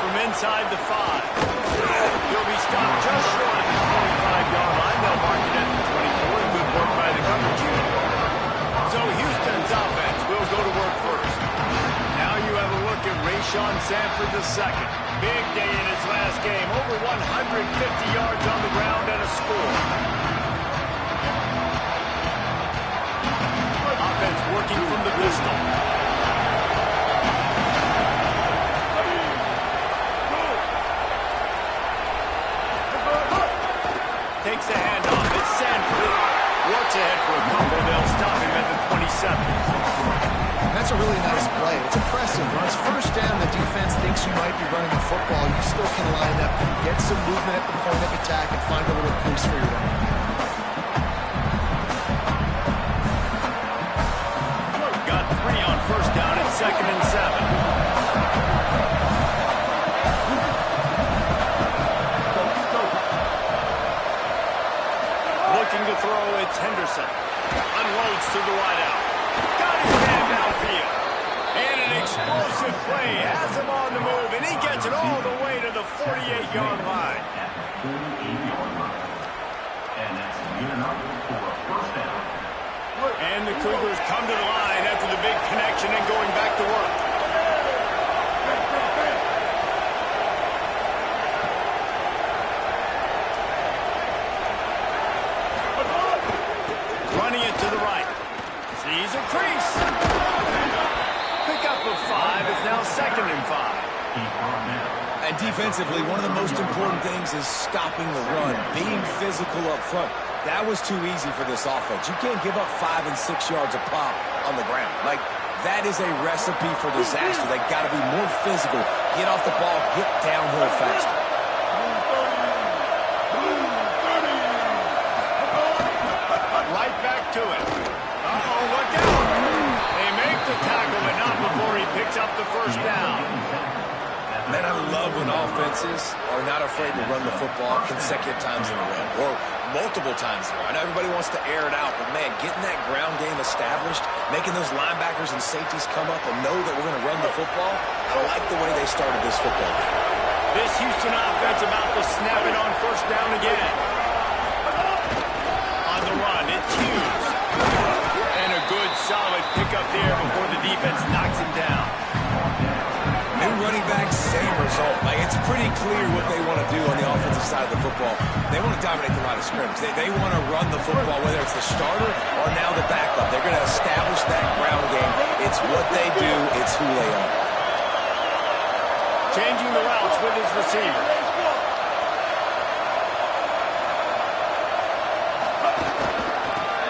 from inside the 5. He'll be stopped just short of the 25-yard line. They'll mark it at the 24. Good work by the coverage unit. So Houston's offense will go to work first. Now you have a look at Rayshon Sanford II. Big day in his last game. Over 150 yards on the ground and a score. Offense working from the pistol. Takes the handoff. It's Sanford. Works ahead for a couple. They'll stop him at the 27. That's a really nice play. It's impressive. When it's first down, the defense thinks you might be running the football. You still can line up, get some movement at the point of attack, and find a little crease for your run. Got 3 on first down at 2nd and 7. Looking to throw, it's Henderson. Unloads to the wideout. Got his man downfield. And an explosive play. Has him on the move, and he gets it all the way to the 48-yard line. And the Cougars come to the line after the big connection and going back to work. Running it to the right. Sees a crease. Pick up of 5. It's now 2nd and 5. And defensively, one of the most important things is stopping the run, being physical up front. That was too easy for this offense. You can't give up 5 and 6 yards a pop on the ground. Like, that is a recipe for disaster. They got to be more physical. Get off the ball, get downhill faster. Right back to it. Uh-oh, look out. They make the tackle, but not before he picks up the first down. Man, I love when offenses are not afraid to run the football consecutive times in a row or multiple times in a row. I know everybody wants to air it out, but, man, getting that ground game established, making those linebackers and safeties come up and know that we're going to run the football, I like the way they started this football game. This Houston offense about to snap it on first down again. On the run, it's Hughes. And a good, solid pickup there before the defense knocks him down. New running back, same result. Like, it's pretty clear what they want to do on the offensive side of the football. They want to dominate the line of scrimmage. They want to run the football, whether it's the starter or now the backup. They're going to establish that ground game. It's what they do. It's who they are. Changing the routes with his receiver.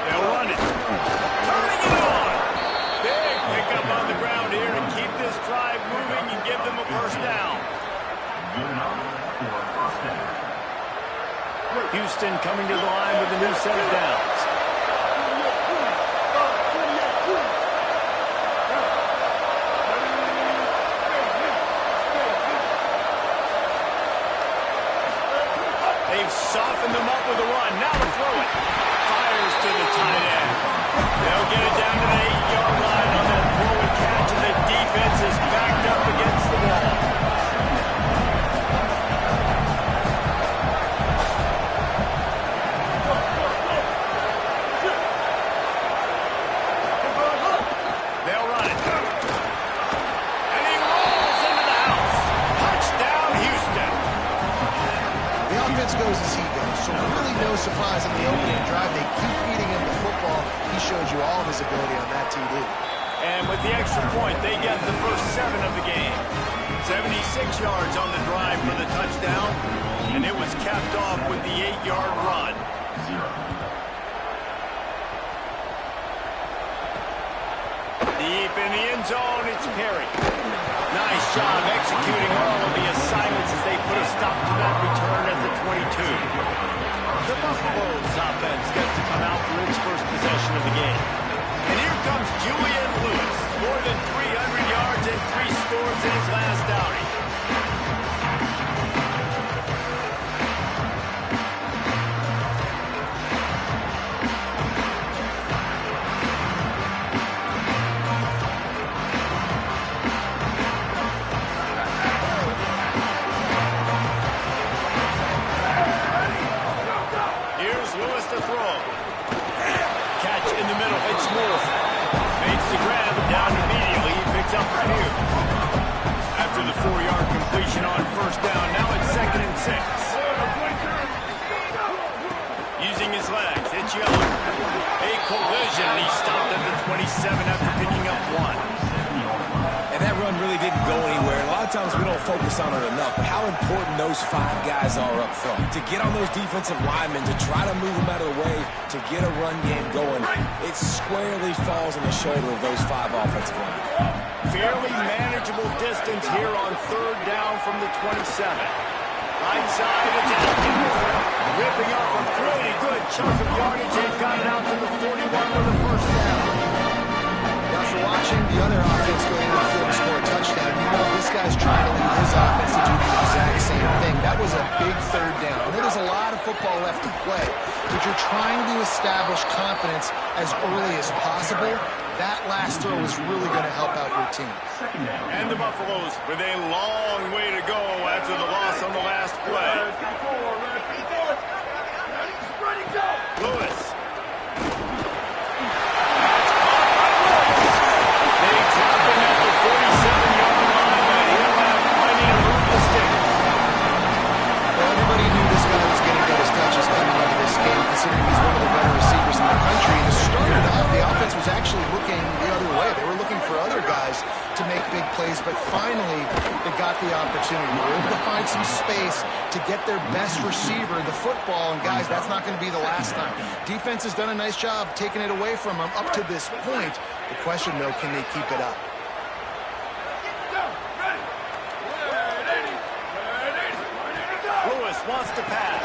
They'll run it. Turning it on. Big pickup on the ground here to keep this drive moving and give them a first down. Houston coming to the line with a new set of downs. They've softened them up with a run. Now to throw it. Fires to the tight end. They'll get it down to the 8-yard line on that throw and catch, and the defense is backed up against the wall. They'll run it. And he rolls into the house. Touchdown, Houston. The offense goes as he goes, so really no surprise in the opening drive. They keep feeding him the football. He showed you all of his ability on that TD. And with the extra point, they get the first 7 of the game. 76 yards on the drive for the touchdown, and it was capped off with the 8-yard run. Deep in the end zone, it's Perry. Nice job executing all of the assignments as they put a stop to that return at the 22. The Buffaloes offense gets to come out for its first possession of the game. And here comes Julian Lewis. More than 300 yards and 3 scores in his last outing. throw. Catch in the middle. It's Moore. Makes the grab. Down immediately. He picks up a few. After the 4-yard completion on first down, now it's 2nd and 6. Using his legs, it's Young. A collision. He stopped at the 27 after picking up 1. And that run really didn't go anywhere. A lot of times we don't focus on it enough, but how important those 5 guys are up front. To get on those defensive linemen, to try to move them out of the way, to get a run game going, it squarely falls on the shoulder of those 5 offensive linemen. Fairly manageable distance here on 3rd down from the 27. Right side, it's Atkins. Ripping up a pretty good chunk of yardage and got it out to the 41 with the first down. After watching the other offense go into the field and score a touchdown, you know this guy's trying to lead his offense to do the exact same thing. That was a big 3rd down. I know there's a lot of football left to play, but you're trying to establish confidence as early as possible. That last throw is really going to help out your team. And the Buffaloes with a long way to go after the loss on the last play. Lewis. They drop him at the 47-yard line, but he'll have plenty to move the sticks. Well, everybody knew this guy was getting those touches coming into this game, considering he's one of the better receivers in the country. And to start it off, the offense was actually looking the other way. They were looking for other guys to make big plays, but finally they got the opportunity. They were able to find some space to get their best receiver the football, and guys, that's not going to be the last time. Defense has done a nice job taking it away from them up to this point. The question, though, can they keep it up? Lewis wants to pass.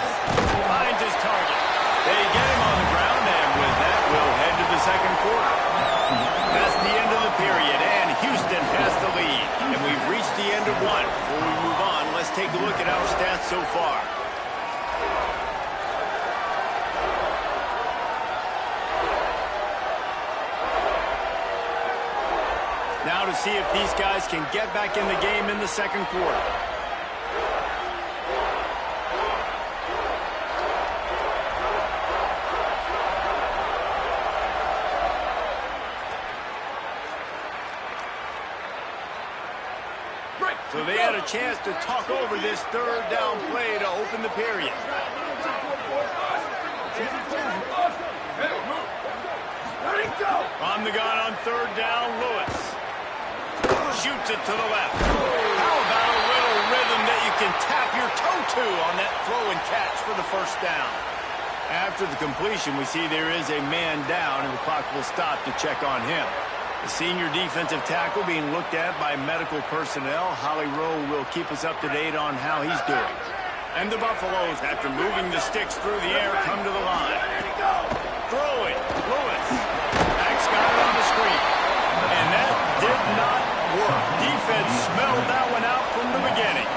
Finds his target. They get him on the ground, and with that, we'll head to the 2nd quarter. That's the end of the period, and Houston has the lead. And we've reached the end of 1. Before we move on, let's take a look at our stats so far. Now to see if these guys can get back in the game in the 2nd quarter. So they had a chance to talk over this 3rd down play to open the period. On the gun on 3rd down, Lewis. Shoots it to the left. How about a little rhythm that you can tap your toe to on that throw and catch for the first down? After the completion, we see there is a man down, and the clock will stop to check on him. The senior defensive tackle being looked at by medical personnel. Holly Rowe will keep us up to date on how he's doing. And the Buffaloes, after moving the sticks through the air, come to the line. Throwing, Lewis. Max got it on the screen. And that did not work. Defense smelled that one out from the beginning.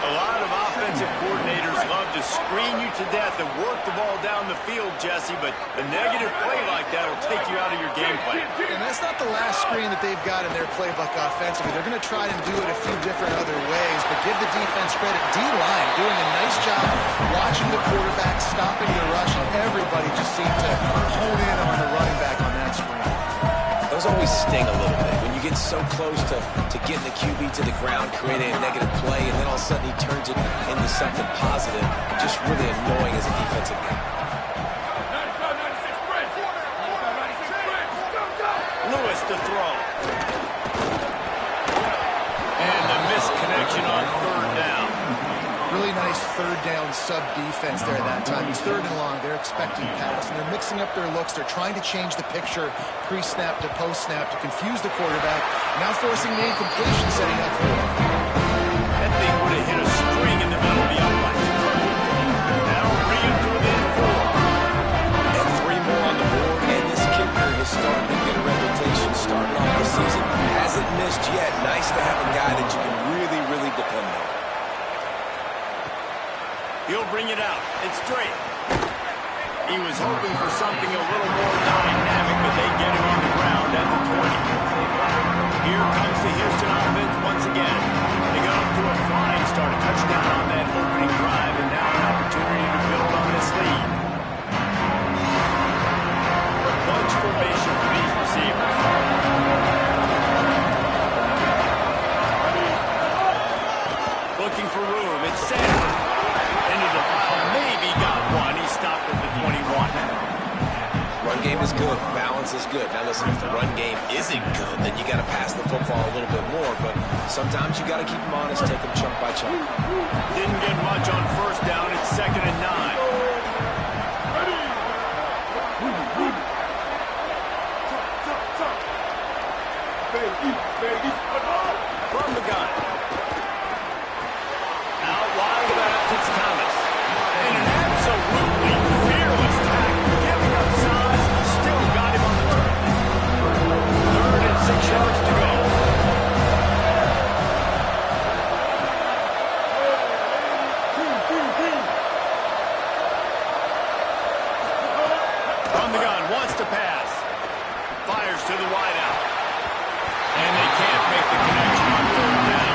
A lot of offensive coordinators love to screen you to death and work the ball down the field, Jesse, but a negative play like that will take you out of your game plan. And that's not the last screen that they've got in their playbook offensively. They're going to try to do it a few different other ways, but give the defense credit. D-line doing a nice job watching the quarterback, stopping the rush, and everybody just seemed to hone in on the running back on that screen. Those always sting a little bit. When you get so close to getting the QB to the ground, creating a negative play, and then all of a sudden he turns it into something positive, just really annoying as a defensive guy. Lewis to throw. And the missed connection on 3rd down. Really nice 3rd down sub-defense there at that time. It's 3rd and long. They're expecting pass, and they're mixing up their looks. They're trying to change the picture pre-snap to post-snap to confuse the quarterback. Now forcing the incompletion, setting up for him. That thing would have hit a string in the middle of the uprights. Now reading through the 4. And 3 more on the board, and this kicker is starting to get a reputation starting off the season. Hasn't missed yet. Nice to have a guy that you can really, really depend on. He'll bring it out. It's Drake. He was hoping for something a little more dynamic, but they get him on the ground at the 20. Here comes the Houston offense once again. They got off to a flying start, a touchdown on that opening drive, and now an opportunity to build on this lead. game is good. Balance is good. Now listen, if the run game isn't good, then you got to pass the football a little bit more. But sometimes you got to keep them honest, take them chunk by chunk. Didn't get much on first down. It's 2nd and 9. From the gun. Out wide left, it's Thomas. And an absolutely fearless tackle. Giving up size, still got him on the turn. 3rd and 6 yards to go. From the gun, wants to pass. Fires to the wideout. And they can't make the connection on 3rd down.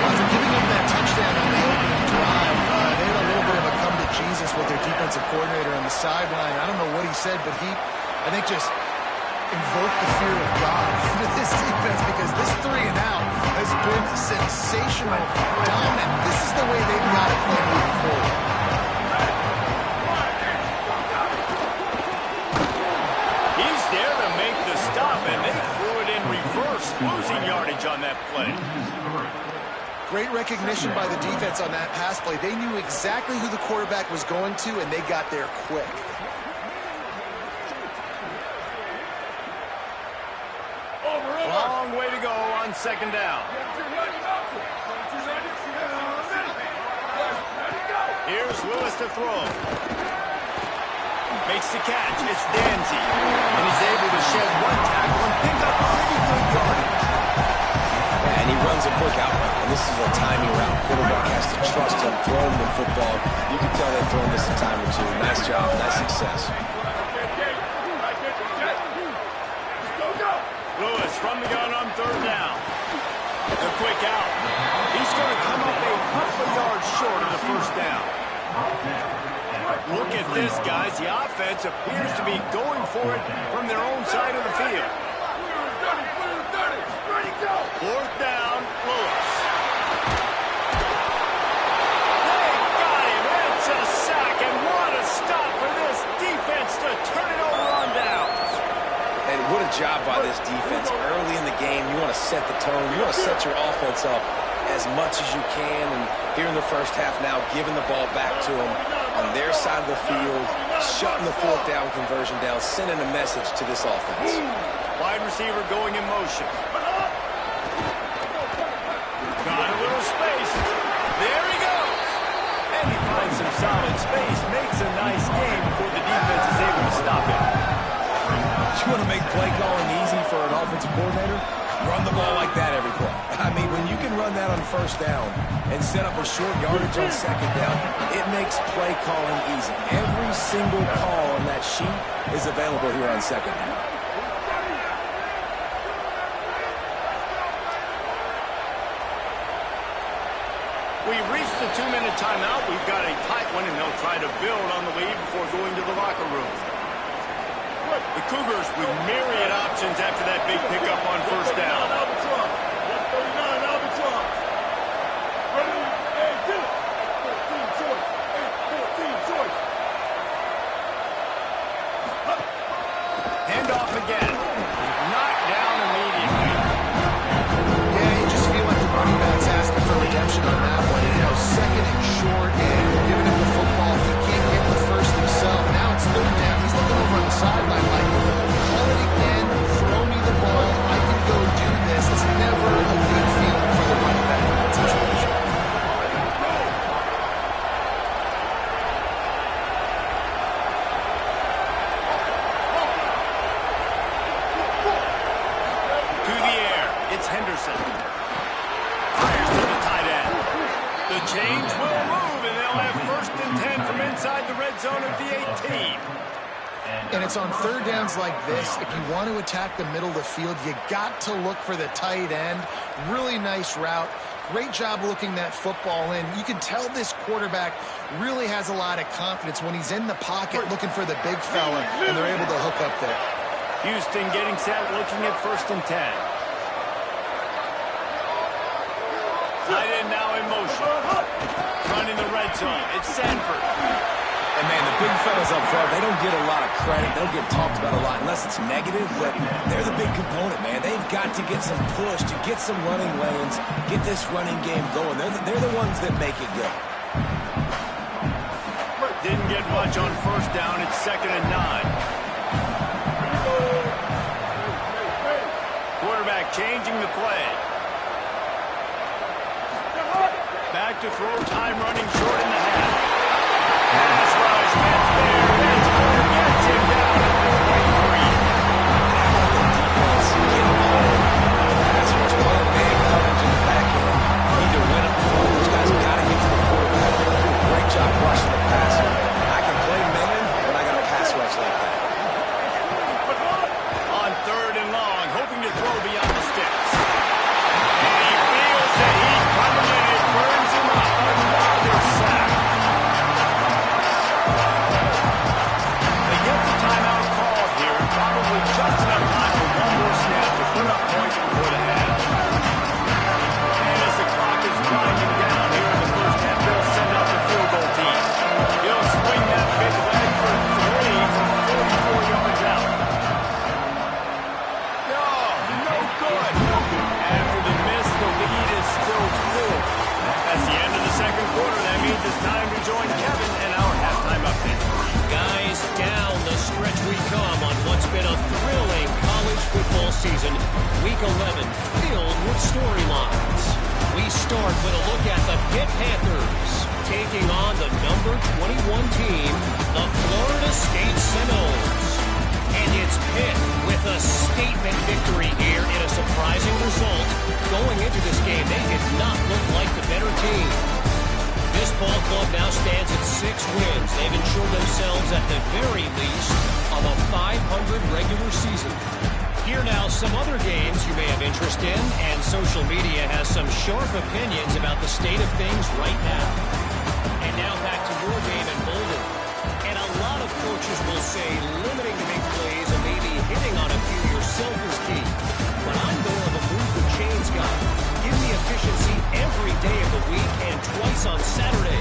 After giving up that touchdown on the opening drive, they had a little bit of a come to Jesus with their defensive coordinator on the sideline. I don't know what he said, but he, I think, just invoked the fear of God into this defense, because this 3 and out has been sensational, dominant. This is the way they've got to play moving forward. He's there to make the stop, and they threw it in reverse, losing yardage on that play. Great recognition by the defense on that pass play. They knew exactly who the quarterback was going to, and they got there quick. Long way to go on 2nd down. Here's Lewis to throw. Makes the catch. It's Danzy. And he's able to shed 1 tackle and pick up pretty good yardage. And he runs a quick out route. And this is a timing route. Quarterback has to trust him, throw him the football. You can tell they've thrown this a time or two. Nice job, nice success. Lewis from the gun on 3rd down. The quick out. He's going to come up a couple of yards short of the 1st down. Look at this, guys. The offense appears to be going for it from their own side of the field. 4th down, Lewis. They got him. It's a sack, and what a stop for this defense to turn it over on downs. And what a job by this defense. Early in the game, you want to set the tone. You want to set your offense up as much as you can. And here in the first half now, giving the ball back to them on their side of the field, shutting the 4th down conversion down, sending a message to this offense. Wide receiver going in motion. Got a little space. There he goes. And he finds some solid space. Makes a nice game before the defense is able to stop him. You want to make play calling easy for an offensive coordinator? Run the ball like that every play. I mean, when you can run that on 1st down and set up a short yardage on 2nd down, it makes play calling easy. Every single call on that sheet is available here on 2nd down. We've reached the 2-minute timeout. We've got a tight one, and they'll try to build on the lead before going to the locker room. The Cougars with myriad options after that big pickup on 1st down. Handoff again. Knocked down immediately. Yeah, you just feel like the running back's asking for redemption on that one. You know, 2nd and short, and giving him the football. He can't get the first himself. Now it's 3rd down. He's looking over on the sideline like, call it again, throw me the ball, I can go do this. It's never a good feeling for the running back in that situation. To the air. It's Henderson. Fires to the tight end. The change will move, and they'll have 1st and 10 from inside the red zone of the 18. And it's on 3rd downs like this. If you want to attack the middle of the field, you got to look for the tight end. Really nice route. Great job looking that football in. You can tell this quarterback really has a lot of confidence when he's in the pocket looking for the big fella, and they're able to hook up there. Houston getting set, looking at 1st and 10. Tight end now in motion. Running the red zone. It's Sanford. And, man, the big fellas up front, they don't get a lot of credit. They'll get talked about a lot unless it's negative, but they're the big component, man. They've got to get some push, to get some running lanes, get this running game going. They're the ones that make it go. Didn't get much on first down. It's 2nd and 9. Quarterback changing the play. Back to throw, time running short in the half. Pass rush, that's there. That's going to get him down at the 23. Defense get involved. Pass rush, one man coverage in the back end. Need to win up the front. Those guys have got to get to the quarterback. Great job rushing the passer. I can play man when I got a pass rush like that. On 3rd and long, hoping to throw beyond the sticks. And he feels the heat coming in. It burns him up. Another sack. They get the timeout called here. Probably just enough time for one more snap to put up points before the half. And as the clock is winding down here in the first half, they'll send out the field goal team. He'll swing that big leg for 3 from 44 yards out. No good. After the miss, the lead is still 4. That's the end of the second quarter. That means it's time to join Kevin and our halftime update. Guys, down the stretch we come on what's been a thrilling college football season. Week 11 filled with storylines. We start with a look at the Pitt Panthers taking on the number 21 team, the Florida State Seminoles. And it's Pitt with a statement victory here in a surprising result. Going into this game, they did not look like the better team. This ball club now stands at 6 wins. They've ensured themselves at the very least of a 500 regular season. Here now, some other games you may have interest in, and social media has some sharp opinions about the state of things right now. And now back to your game in Boulder. And a lot of coaches will say limiting the big plays and maybe hitting on a few yourself is key. But I'm more of a move the chains guy. Give me efficiency every day of the week and twice on Saturday.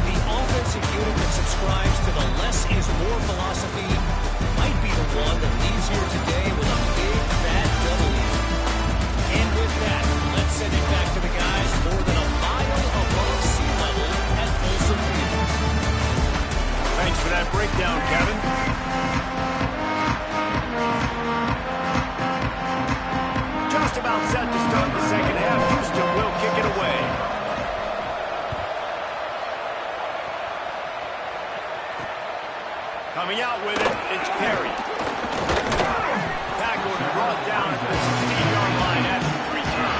The offensive unit that subscribes to the less is more philosophy might be the one that leaves here today with a big fat W. And with that, let's send it back to the guys more than a mile above sea level at Folsom Field. Thanks for that breakdown, Kevin. Just about set to start the second half. Houston will kick it away. Coming out with it, it's Perry. Tackled and brought down at the 16-yard line after the return.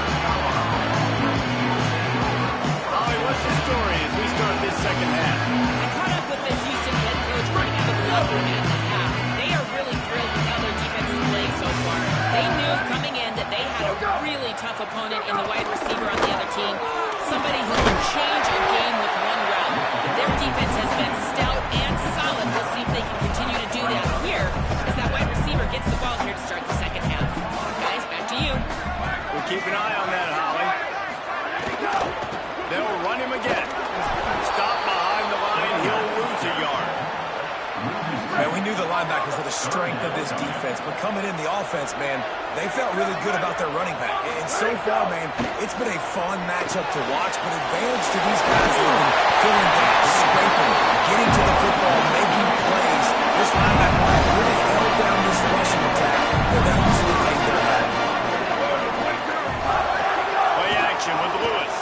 Holly, what's the story as we start this second half? I caught up with the Houston head coach right out of the locker room at the half. They are really thrilled with how their defense is playing so far. They knew coming in that they had a really tough opponent in the wide receiver on the other team. Somebody who can change a game with one route. Their defense has been stout and solid. We'll see if they can continue to do that here as that wide receiver gets the ball here to start the second half. Guys, back to you. We'll keep an eye on that, Holly. They'll run him again. Stop behind the line. He'll lose a yard. Man, we knew the linebackers were the strength of this defense, but coming in the offense, man, they felt really good about their running back. And so far, man, it's been a fun matchup to watch, but advantage to these guys that have been filling gaps, scraping, getting to the football, making plays. This linebacker really held down this rushing attack that they usually hang their hat. Play action with Lewis.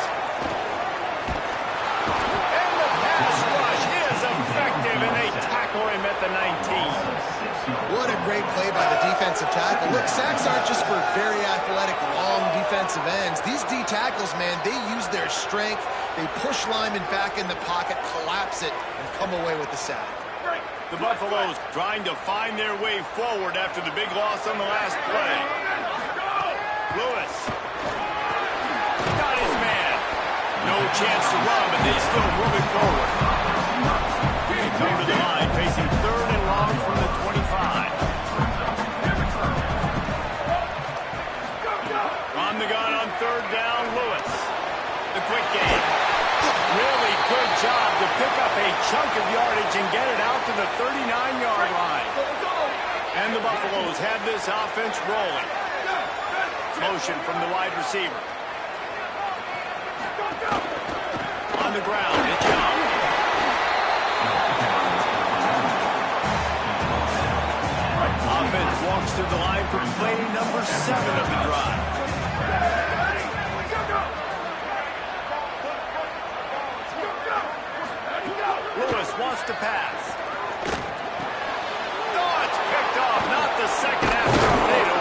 And the pass rush is effective, and they tackle him at the 19. What a great play by the defensive tackle. Look, sacks aren't just for very athletic, long defensive ends. These D tackles, man, they use their strength. They push linemen back in the pocket, collapse it, and come away with the sack. The Buffaloes trying to find their way forward after the big loss on the last play. Lewis. Got his man. No chance to run, but they still move it forward. They come to the line, facing 3rd and long from the 25. On the gun on 3rd down, Lewis. The quick game. Really good job to pick up a chunk of yardage and get have this offense rolling. Motion from the wide receiver. On the ground, it's Young. Offense walks to the line for play number 7 of the drive. Lewis wants to pass. Oh, it's picked off. Not the second half tornado.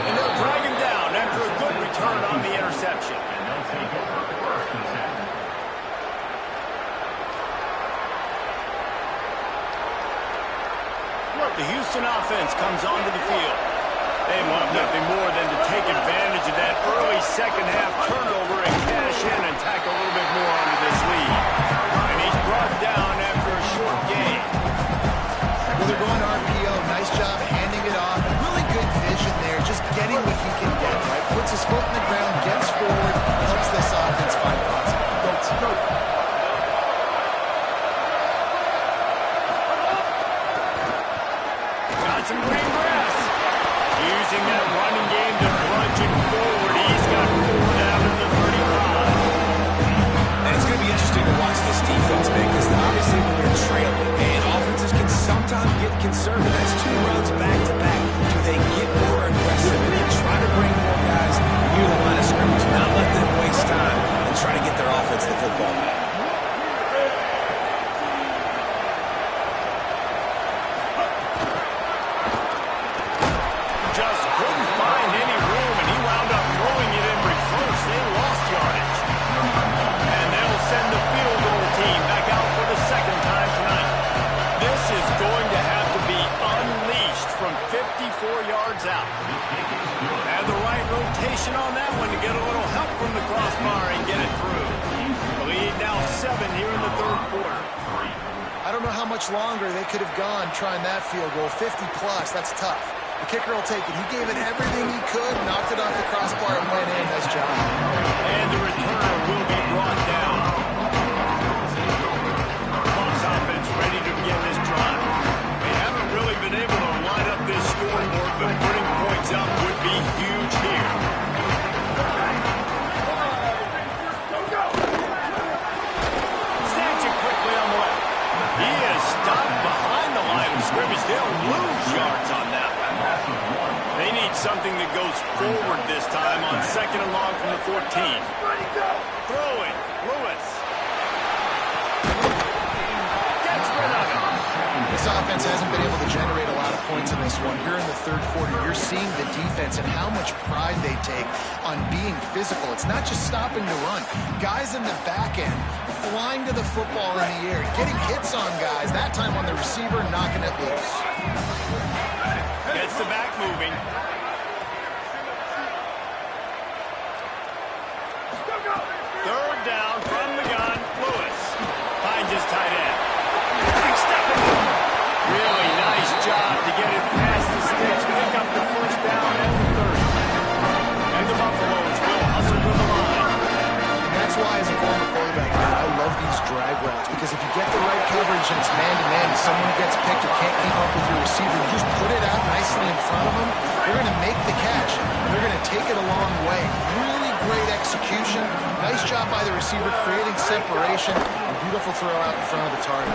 And they'll drag him down after a good return on the interception. The Houston offense comes onto the field. They want nothing more than to take advantage of that early second half turnover and cash in and tack a little bit more onto this lead. And he's brought down after a short gain. Well, they're going to RPO. Nice job handing it off. Really good vision there. Just getting what he can get, right? Puts his foot in the ground, gets forward, helps this offense find positive. Some green grass. Using that running game to plunge it forward. He's got 4 down in the 35. And it's going to be interesting to watch this defense, man, because obviously when you're trailing, and offenses can sometimes get conservative. That's 2 runs back-to-back. Do they get more aggressive and then try to bring more guys near the line of scrimmage, not let them waste time and try to get their offense the football back? Out. And the right rotation on that one to get a little help from the crossbar and get it through. The lead now 7 here in the 3rd quarter. I don't know how much longer they could have gone trying that field goal. 50 plus, that's tough. The kicker will take it. He gave it everything he could, knocked it off the crossbar and went in. Nice job. And the returner will be brought down. Bucs offense ready to begin this drive. They haven't really been able to line up this scoreboard, but putting points up would be huge here. Snatch it quickly on the left. He is stopped behind the line of scrimmage. They'll lose yards on that one. They need something that goes forward this time on 2nd and long from the 14. Throwing. Lewis. Gets rid of it. This offense hasn't been able to generate a lot of points in this one. Here in the 3rd quarter, you're seeing the defense and how much pride they take on being physical. It's not just stopping to run. Guys in the back end flying to the football in the air, getting hits on guys, that time on the receiver, knocking it loose. Gets the back moving. Third down from the gun. Lewis finds his tight end. Really nice job to get it past the sticks, pick up the 1st down at the 30. And the Buffaloes will hustle to the line. And that's why, as a former quarterback, I love these drag routes, because if you get the right coverage and it's man-to-man and someone gets picked or can't keep up with your receiver, you just put it out nicely in front of them, they're going to make the catch, and they're going to take it a long way. Really great execution. Nice job by the receiver creating separation. A beautiful throw out in front of the target.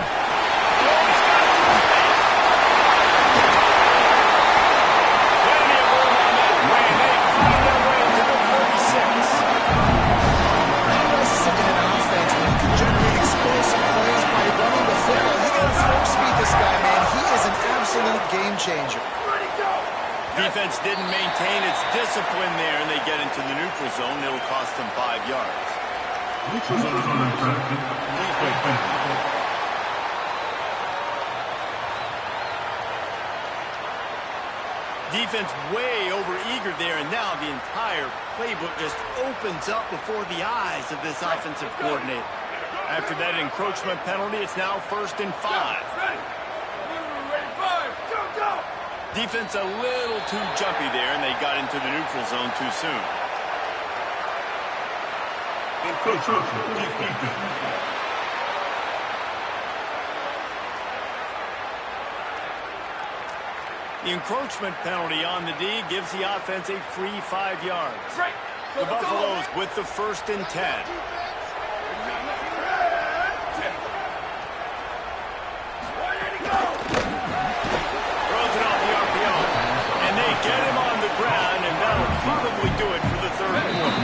Game changer. Defense didn't maintain its discipline there, and they get into the neutral zone. It'll cost them 5 yards. Defense way over eager there, and now the entire playbook just opens up before the eyes of this offensive coordinator. After that encroachment penalty, it's now 1st and 5. Defense a little too jumpy there, and they got into the neutral zone too soon. The encroachment penalty on the D gives the offense a free 5 yards. The Buffaloes with the 1st and 10. Throws it off the RPO. And they get him on the ground, and that'll probably do it for the 3rd quarter.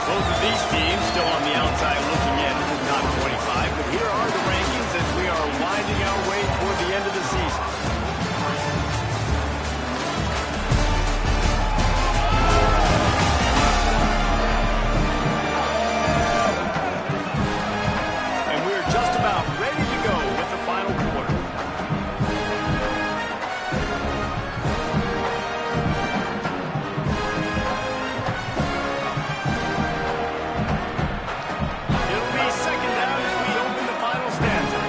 Both of these teams still on the outside looking in at the top 25, but here are the rankings as we are winding our way toward the end of the season. And we're just about ready to go with the final quarter. It'll be 2nd down as we open the final stanza.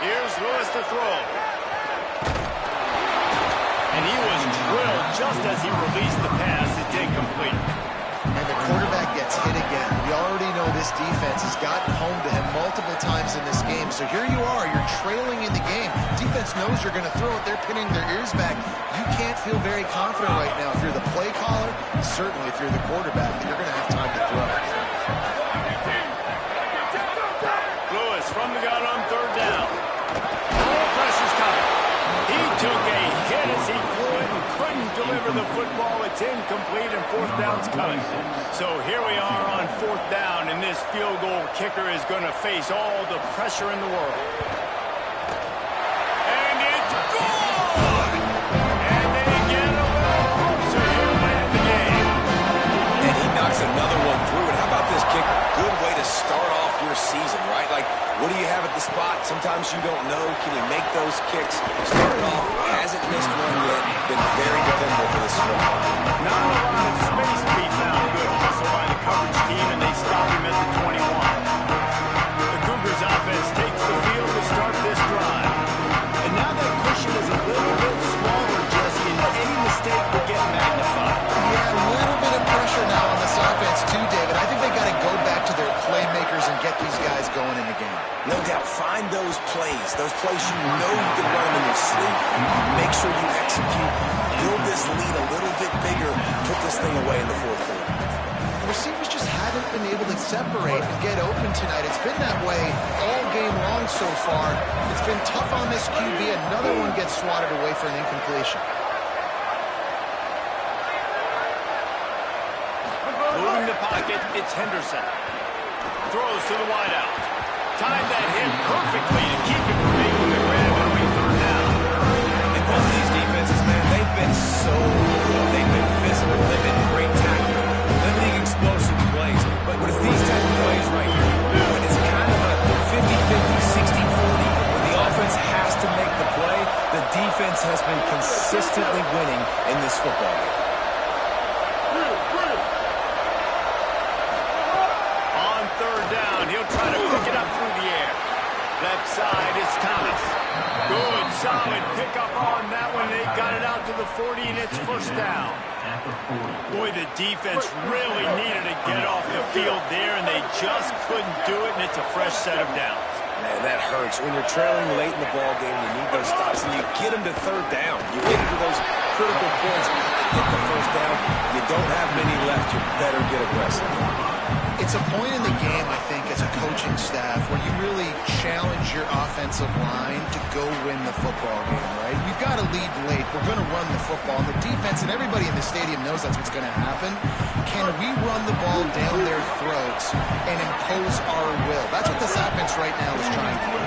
Here's Lewis to throw. And he was drilled just as he released the pass. It's incomplete. And the quarterback gets hit again. We already know this defense has gotten home to him multiple times in this game. So here you are, you're trailing in the game. Defense knows you're going to throw it. They're pinning their ears back. You can't feel very confident right now if you're the play caller, certainly if you're the quarterback, that you're going to have time to throw. Lewis from the gun on 3rd down. All pressure's coming. He took a hit as he threw it and couldn't deliver the football. It's incomplete and 4th down's coming. So here we are on 4th down, and this field goal kicker is going to face all the pressure in the world. And it's good! And they get a little closer here to win the game. And he knocks another one through it. How about this kicker? Good way to start off your season, right? Like, what do you have at the spot? Sometimes you don't know. Can he make those kicks? Started off, hasn't missed one yet. Been very dependable for this squad. Not a lot of space to be found. Good hustle by the coverage team, and they stop him at the 21. The Cougars offense takes the field to start this drive. And now that cushion is a little bit smaller, Jesse, and any mistake will get magnified. Yeah, a little bit of pressure now on this offense too, David. I think they got to go back to their playmakers and get these guys going in the game. No doubt. Find those plays you know you can run them in your sleep. Make sure you execute. Build this lead a little bit bigger. Put this thing away in the 4th quarter. The receivers just haven't been able to separate and get open tonight. It's been that way all game long so far. It's been tough on this QB. Another one gets swatted away for an incompletion. Moving the pocket, it's Henderson. Throws to the wideout. Timed that hit perfectly to keep it from making the grab. It'll be 3rd down. And both of these defenses, man, they've been so good. They've been physical. They've been great tackling, limiting explosive plays. But it's these type of plays right here when it's kind of a 50-50, 60-40, when the offense has to make the play, the defense has been consistently winning in this football game. On 3rd down, he'll try to pick it up through the air. Left side, it's Thomas. Good, solid pickup on that one. They got it out to the 40, and it's 1st down. Boy, the defense really needed to get off the field there, and they just couldn't do it, and it's a fresh set of downs. Man, that hurts. When you're trailing late in the ball game, you need those stops, and you get them to 3rd down. You get into those critical points, get the 1st down. You don't have many left. You better get aggressive. It's a point in the game, I think, as a coaching staff where you really challenge your offensive line to go win the football game, right? We've got to lead late. We're going to run the football. And the defense and everybody in the stadium knows that's what's going to happen. Can we run the ball down their throats and impose our will? That's what this offense right now is trying to do.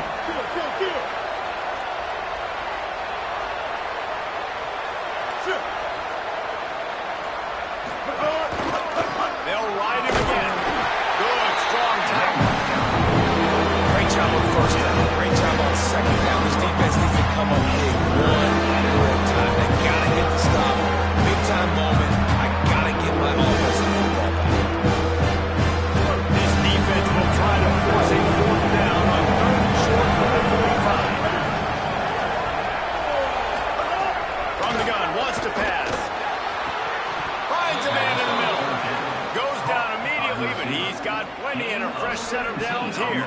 They'll ride him again. Good, strong tackle. Great job on 1st down. Great job on 2nd down. This defense needs to come up big one more time. They got to hit the stop. Big time moment. I got to get my offense the football back. This defense will try to force a 4th down on 3rd and short from the 45. From the gun, wants to pass. Finds a man in the middle. Goes down immediately, but he's got plenty in a fresh set of downs here.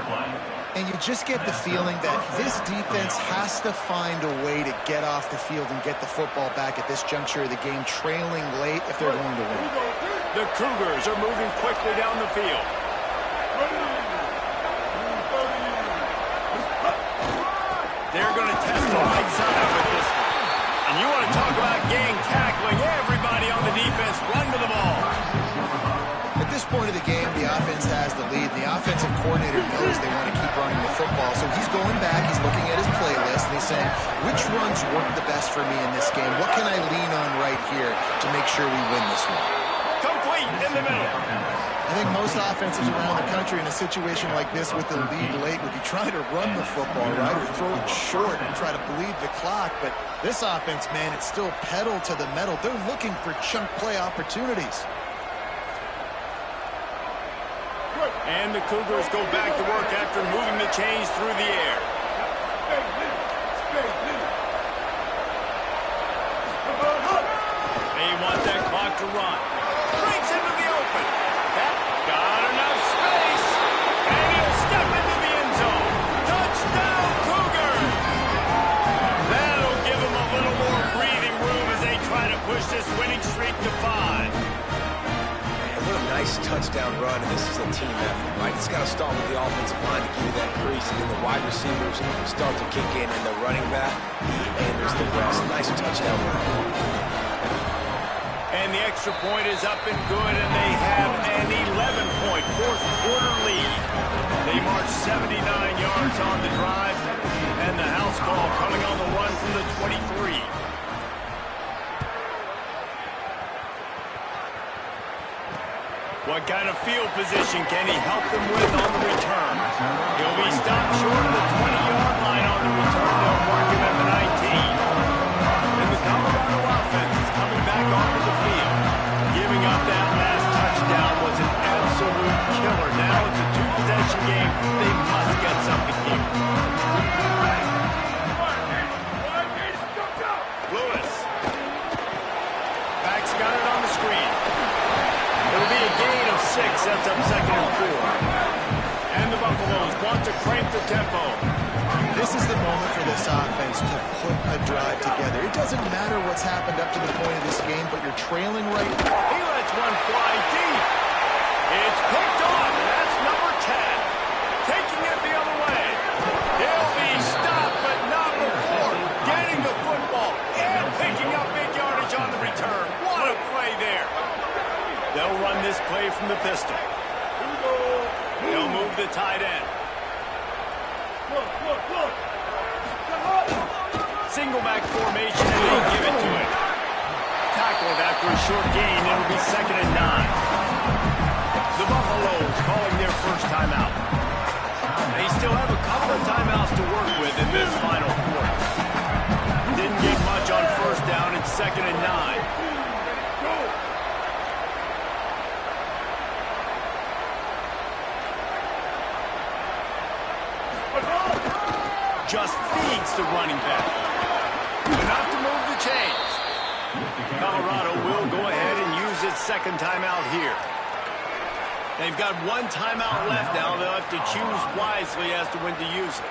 And you just get the feeling that this defense has to find a way to get off the field and get the football back at this juncture of the game, trailing late if they're going to win. The Cougars are moving quickly down the field. They're going to test the right side with this one. And you want to talk about gang tackling. Everybody on the defense run to the ball. At this point of the game, the offense has the lead. The offensive coordinator knows they want to keep running the football. So he's going back, he's looking at his playlist, and he's saying, which runs work the best for me in this game? What can I lean on right here to make sure we win this one? Complete in the middle. I think most offenses around the country in a situation like this with the lead late would be trying to run the football, right, or throw it short and try to bleed the clock. But this offense, man, it's still pedal to the metal. They're looking for chunk play opportunities. And the Cougars go back to work after moving the chains through the air. They want that clock to run. Breaks into the open. That got enough space. And he'll step into the end zone. Touchdown, Cougars! That'll give them a little more breathing room as they try to push this winning streak to 5. What a nice touchdown run, and this is a team effort, right? It's got to start with the offensive line to give you that crease, and then the wide receivers start to kick in, and the running back, he handles the rest. Nice touchdown run. And the extra point is up and good, and they have an 11-point fourth-quarter lead. They march 79 yards on the drive, and the house call coming on the run from the 23. What kind of field position can he help them with on the return? He'll be stopped short of the 20-yard line on the return. They'll mark him at the 19. And the Colorado offense is coming back onto the field. Giving up that last touchdown was an absolute killer. Now it's a two-possession game. They must get something here. Lewis. Back's got it on the screen. It'll be a gain of 6, sets up 2nd and 4. And the Buffaloes want to crank the tempo. This is the moment for this offense to put a drive together. It doesn't matter what's happened up to the point of this game, but you're trailing right now. He lets one fly deep. It's picked off, and that's number 10. Taking it the other way. He'll be stopped, but not before getting the football and picking up big yardage on the return. What a play there. They'll run this play from the pistol. They'll move the tight end. Single back formation, and they give it to him. Tackled after a short gain. It'll be 2nd and 9. The Buffaloes calling their first timeout. They still have a couple of timeouts to work with in this final quarter. Didn't get much on first down. It's 2nd and 9. Just feeds the running back. Enough to move the chains. Colorado will go ahead and use its second timeout here. They've got one timeout left now. They'll have to choose wisely as to when to use it.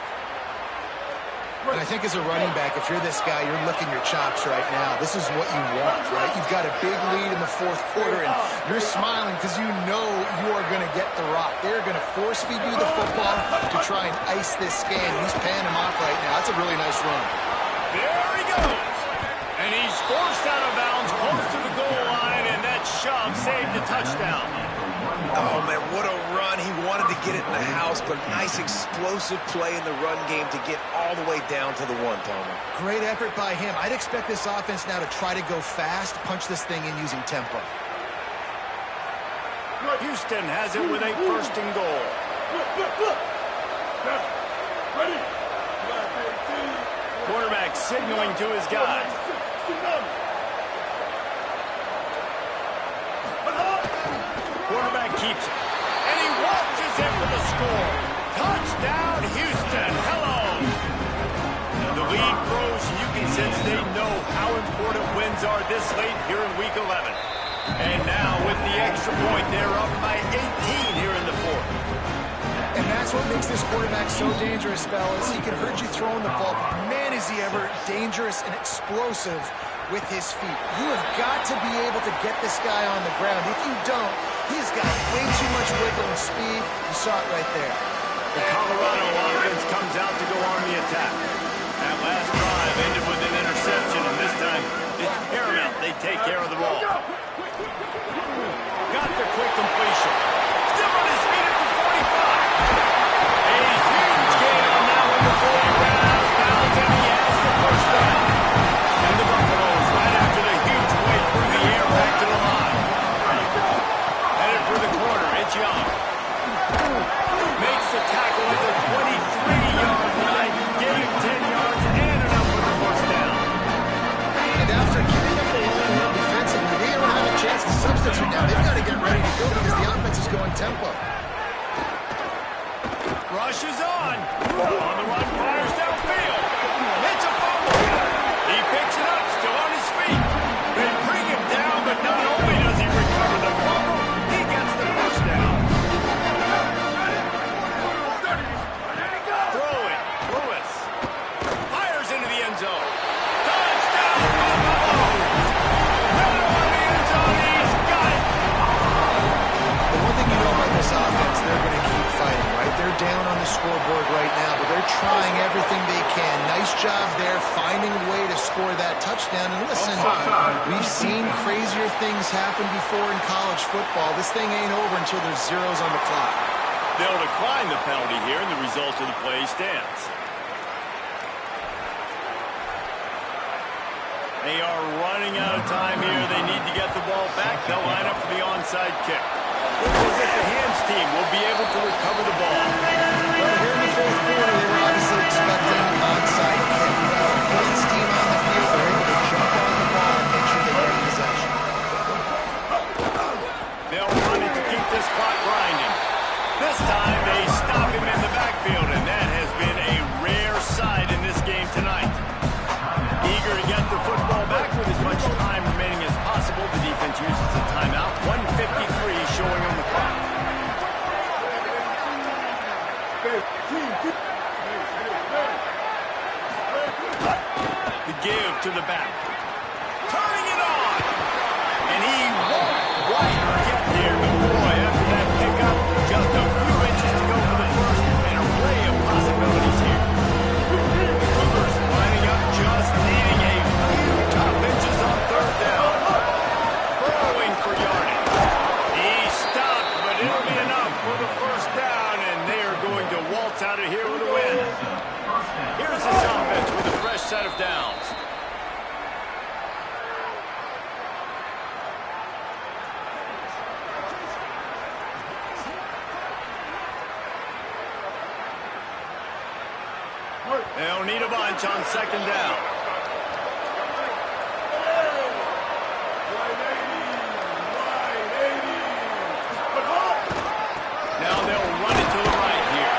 And I think as a running back, if you're this guy, you're licking your chops right now. This is what you want, right? You've got a big lead in the fourth quarter, and you're smiling because you know you are going to get the rock. They're going to force-feed you the football to try and ice this game. He's paying him off right now. That's a really nice run. There he goes. And he's forced out of bounds close to the goal line, and that shove saved the touchdown. Oh, man, what a run. He wanted to get it in the house, but nice explosive play in the run game to get all the way down to the 1, Palmer. Great effort by him. I'd expect this offense now to try to go fast, punch this thing in using tempo. Houston has it with a 1st and goal. Quarterback signaling to his guys. Quarterback keeps it. And he waltzes in for the score. Touchdown, Houston. Hello. The lead grows. You can sense they know how important wins are this late here in Week 11. And now with the extra point, they're up by 18 here in the 4th. That's what makes this quarterback so dangerous, fellas. He can hurt you throwing the ball, but man, is he ever dangerous and explosive with his feet. You have got to be able to get this guy on the ground. If you don't, he's got way too much wiggle and speed. You saw it right there. The Colorado offense comes out to go on the attack. That last drive ended with an interception, and this time it's paramount they take care of the ball. Got the quick completion. Still on his feet at the 45. A huge gain on that one before he ran out of bounds, and he has the first down. And the Buffaloes, right after the huge weight through the air back to the line. Headed for the corner, it's Young. Makes the tackle at the 23-yard line, getting 10 yards and enough for the first down. And after giving up the line run defensively, they don't have a chance to substitute now. They've got to get ready to go because the offense is going tempo. Rush is on. On the run, fires downfield. It's a fumble. He picks it up, still on his feet. They bring him down, but not only does he recover the fumble, he gets the first down. Throw it. Lewis fires into the end zone. Touchdown, Buffaloes. Middle of the end zone, he's got it. The one thing you know about this offense, they're going to keep fighting, right? They're down on the scoreboard right now, but they're trying everything they can. Nice job there, finding a way to score that touchdown. And listen, we've seen crazier things happen before in college football. This thing ain't over until there's zeros on the clock. They'll decline the penalty here, and the result of the play stands. They are running out of time here. They need to get the ball back. They'll line up for the onside kick. Looks like the hands team will be able to recover the ball. Well, here in the fourth quarter, they were obviously expecting an onside kick. Hands team on the field, they're able to jump on the ball and make sure they get possession. They'll run it to keep this clock grinding. This time they stop him in the backfield, and that has been a rare sight in this game tonight. Eager to get the football back with as much time remaining as possible. The defense uses a timeout. 1:53 showing on the clock. The give to the back. Turning it on! And he won't quite get there, but boy, after that pickup, just a few inches to go for the first. An array of possibilities here. The Cougars lining up, just needing a few tough inches on third down. Burrowing for yardage. He stopped, but it'll be enough for the first down, and they are going to waltz out of here with a win. Here's this offense with a fresh set of downs. They'll need a bunch on second down. Now they'll run it to the right here.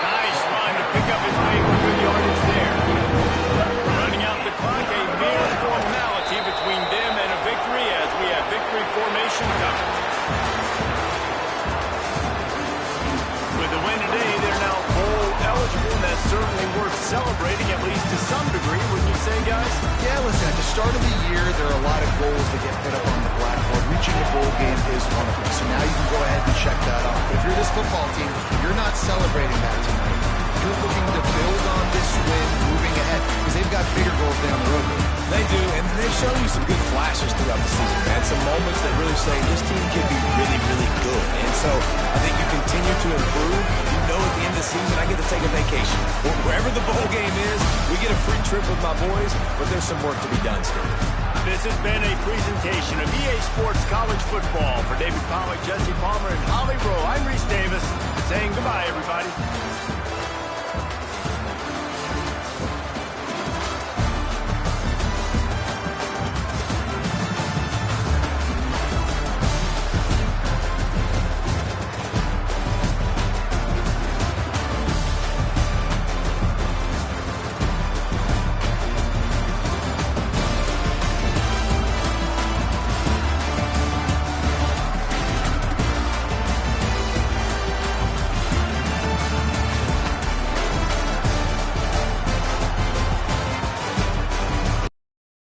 Nice run to pick up his way for good yardage there. Running out the clock, a mere formality between them and a victory as we have victory formation covered. With the win today, they're now bowl eligible, and that's certainly worth celebrating, at least to some degree, wouldn't you say, guys? Yeah, listen, at the start of the year, there are a lot of goals that get put up on the blackboard. Reaching the bowl game is one of them. So now you can go ahead and check that off. But if you're this football team, you're not celebrating that tonight. You're looking to build on this win moving ahead because they've got bigger goals down the road. They do, and they've shown you some good flashes throughout the season, man. Some moments that really say this team can be really, really good. And so I think you continue to improve. You know at the end of the season, I get to take a vacation. Wherever the bowl game is, we get a free trip with my boys, but there's some work to be done still. This has been a presentation of EA Sports College Football. For David Pollack, Jesse Palmer, and Holly Rowe, I'm Reese Davis saying goodbye, everybody.